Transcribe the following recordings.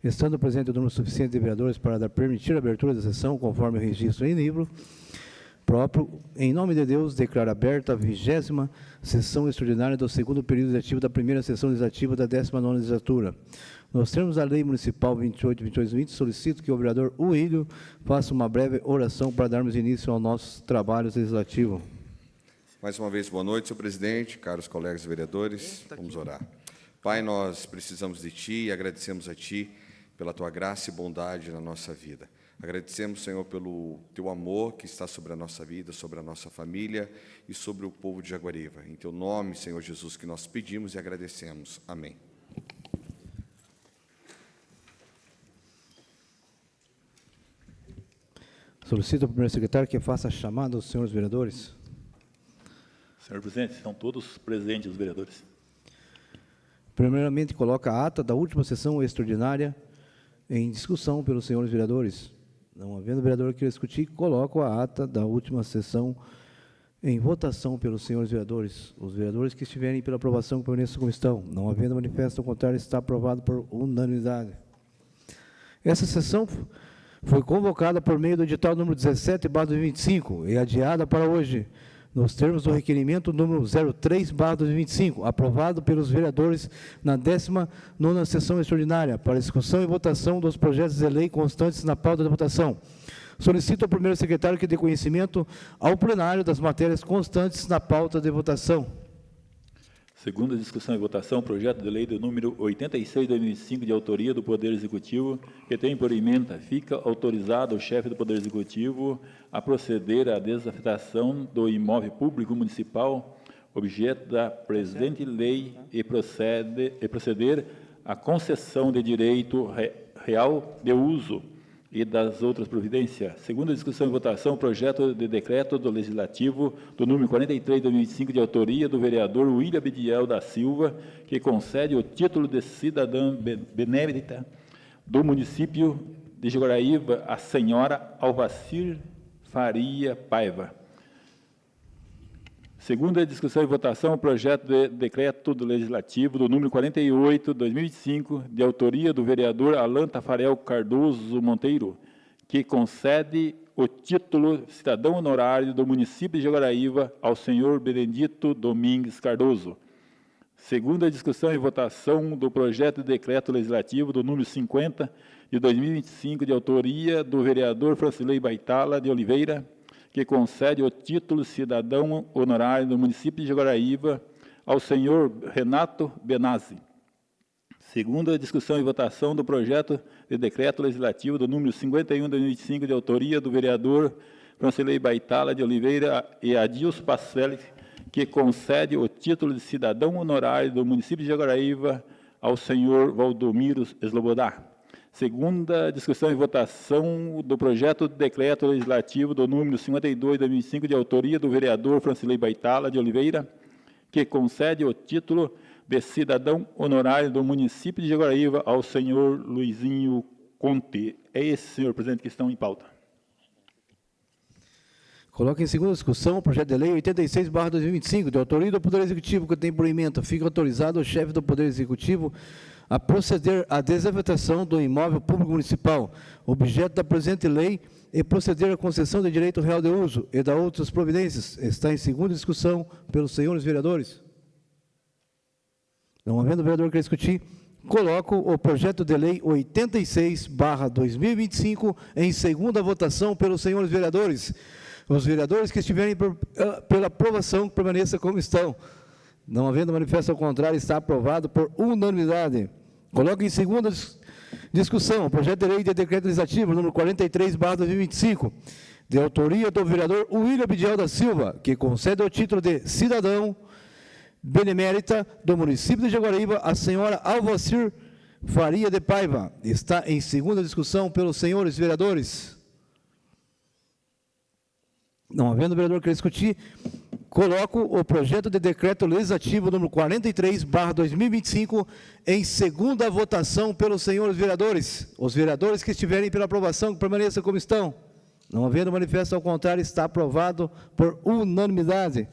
Estando presente o número suficiente de vereadores para permitir a abertura da sessão, conforme o registro em livro próprio, em nome de Deus, declaro aberta a 20ª sessão extraordinária do segundo período legislativo da primeira sessão legislativa da 19ª legislatura. Nos termos da Lei Municipal 28/2220, solicito que o vereador Uílio faça uma breve oração para darmos início ao nosso trabalho legislativo. Mais uma vez, boa noite, senhor presidente, caros colegas vereadores. Vamos orar. Pai, nós precisamos de Ti e agradecemos a Ti pela Tua graça e bondade na nossa vida. Agradecemos, Senhor, pelo Teu amor que está sobre a nossa vida, sobre a nossa família e sobre o povo de Jaguariva. Em Teu nome, Senhor Jesus, que nós pedimos e agradecemos. Amém. Solicito ao primeiro secretário que faça a chamada aos senhores vereadores. Senhor presidente, estão todos presentes os vereadores. Primeiramente, coloca a ata da última sessão extraordinária em discussão pelos senhores vereadores. Não havendo vereador que discutir, coloco a ata da última sessão em votação pelos senhores vereadores. Os vereadores que estiverem pela aprovação permaneçam como estão. Não havendo manifesto ao contrário, está aprovado por unanimidade. Essa sessão foi convocada por meio do edital número 17/2025 e adiada para hoje, nos termos do requerimento número 03/2025, aprovado pelos vereadores na 19ª sessão extraordinária, para discussão e votação dos projetos de lei constantes na pauta da votação. Solicito ao primeiro secretário que dê conhecimento ao plenário das matérias constantes na pauta de votação. Segunda discussão e votação, projeto de lei do número 86/2005, de autoria do Poder Executivo, que tem por ementa: fica autorizado o chefe do Poder Executivo a proceder à desafetação do imóvel público municipal, objeto da presente lei, e proceder à concessão de direito real de uso e das outras providências. Segunda discussão e votação, projeto de decreto do Legislativo do número 43/2005, de autoria do vereador William Bediel da Silva, que concede o título de cidadã benemérita do município de Jaguariva à senhora Alvacir Faria Paiva. Segunda discussão e votação, o projeto de decreto do Legislativo do número 48/2005, de autoria do vereador Alan Tafarel Cardoso Monteiro, que concede o título cidadão honorário do município de Jaguariva ao senhor Benedito Domingues Cardoso. Segunda discussão e votação do projeto de decreto legislativo do número 50, de 2025, de autoria do vereador Francilei Baitala de Oliveira, que concede o título cidadão honorário do município de Jaguariva ao senhor Renato Benazzi. Segunda discussão e votação do projeto de decreto legislativo do número 51/2025, de autoria do vereador Francilei Baitala de Oliveira e Adilson Pacelli, que concede o título de cidadão honorário do município de Jaguariva ao senhor Valdomiro Slobodá. Segunda discussão e votação do projeto de decreto legislativo do número 52/2005, de autoria do vereador Francilei Baitala de Oliveira, que concede o título de cidadão honorário do município de Jaguariva ao senhor Luizinho Conte. É esse, senhor presidente, que estão em pauta. Coloca em segunda discussão o projeto de lei 86/2025, de autoria do Poder Executivo, que tem por ementa: fica autorizado o chefe do Poder Executivo a proceder à desafetação do imóvel público municipal, objeto da presente lei, e proceder à concessão de direito real de uso e da outras providências. Está em segunda discussão pelos senhores vereadores. Não havendo vereador que discutir, coloco o projeto de lei 86/2025 em segunda votação pelos senhores vereadores. Os vereadores que estiverem pela aprovação, permaneçam como estão. Não havendo manifesto ao contrário, está aprovado por unanimidade. Coloco em segunda discussão o projeto de lei de decreto legislativo número 43/2025, de autoria do vereador William Bediel da Silva, que concede o título de cidadão benemérita do município de Jaguariva à senhora Alvacir Faria de Paiva. Está em segunda discussão pelos senhores vereadores. Não havendo vereador que discutir, coloco o projeto de decreto legislativo número 43/2025 em segunda votação pelos senhores vereadores. Os vereadores que estiverem pela aprovação, que permaneçam como estão. Não havendo manifesto ao contrário, está aprovado por unanimidade.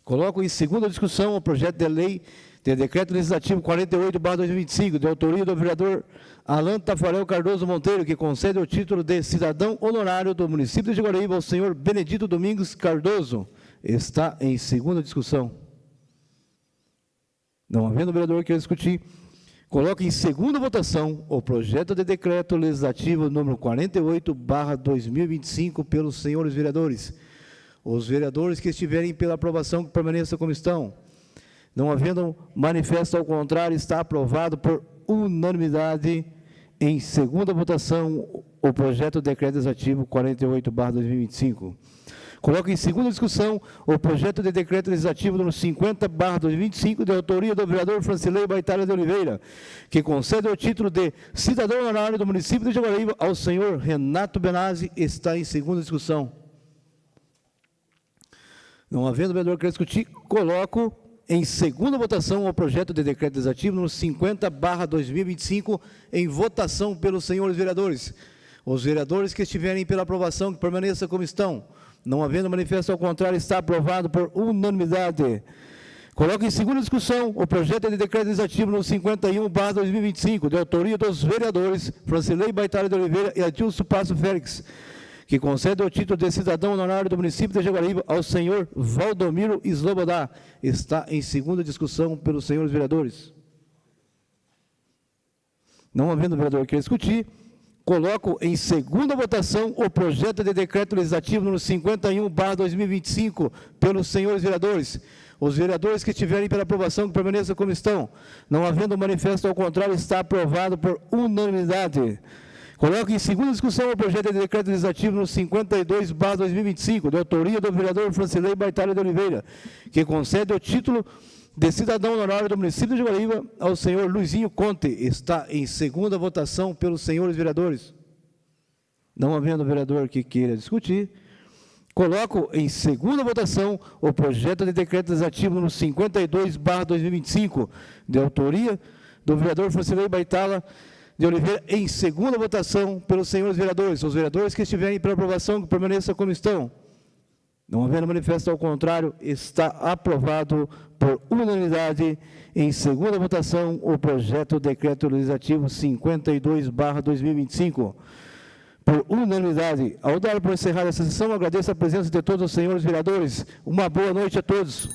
Coloco em segunda discussão o projeto de lei de Decreto Legislativo 48/2025, de autoria do vereador Alan Tafarel Cardoso Monteiro, que concede o título de cidadão honorário do município de Jaguaribe ao senhor Benedito Domingos Cardoso, está em segunda discussão. Não havendo vereador que discutir, coloco em segunda votação o projeto de decreto legislativo número 48/2025 pelos senhores vereadores. Os vereadores que estiverem pela aprovação, que permaneçam como estão. Não havendo manifesto ao contrário, está aprovado por unanimidade em segunda votação o projeto de decreto legislativo 48/2025. Coloco em segunda discussão o projeto de decreto legislativo número 50/2025, de autoria do vereador Francilei Baitara de Oliveira, que concede o título de cidadão honorário do município de Jaguaribe ao senhor Renato Benazzi, está em segunda discussão. Não havendo vereador que queira discutir, coloco em segunda votação o projeto de decreto legislativo número 50/2025 em votação pelos senhores vereadores. Os vereadores que estiverem pela aprovação, que permaneçam como estão. Não havendo manifesto ao contrário, está aprovado por unanimidade. Coloco em segunda discussão o projeto de decreto legislativo número 51/2025, de autoria dos vereadores Francilei Baitara de Oliveira e Adilson Passo Félix, que concede o título de cidadão honorário do município de Jaguaribe ao senhor Valdomiro Slobodá. Está em segunda discussão pelos senhores vereadores. Não havendo vereador que discutir, coloco em segunda votação o projeto de decreto legislativo número 51/2025 pelos senhores vereadores. Os vereadores que estiverem pela aprovação, que permaneçam como estão. Não havendo manifesto ao contrário, está aprovado por unanimidade. Coloco em segunda discussão o projeto de decreto legislativo número 52/2025, de autoria do vereador Francilei Baitara de Oliveira, que concede o título de cidadão honorário do município de Jaguaribe ao senhor Luizinho Conte, está em segunda votação pelos senhores vereadores. Não havendo vereador que queira discutir, coloco em segunda votação o projeto de decreto legislativo número 52/2025, de autoria do vereador Francilei Baitara de Oliveira, em segunda votação pelos senhores vereadores. Os vereadores que estiverem pela aprovação, que permaneçam como estão. Não havendo manifesto ao contrário, está aprovado por unanimidade em segunda votação o projeto de decreto legislativo 52/2025. Por unanimidade. Ao dar por encerrada essa sessão, agradeço a presença de todos os senhores vereadores. Uma boa noite a todos.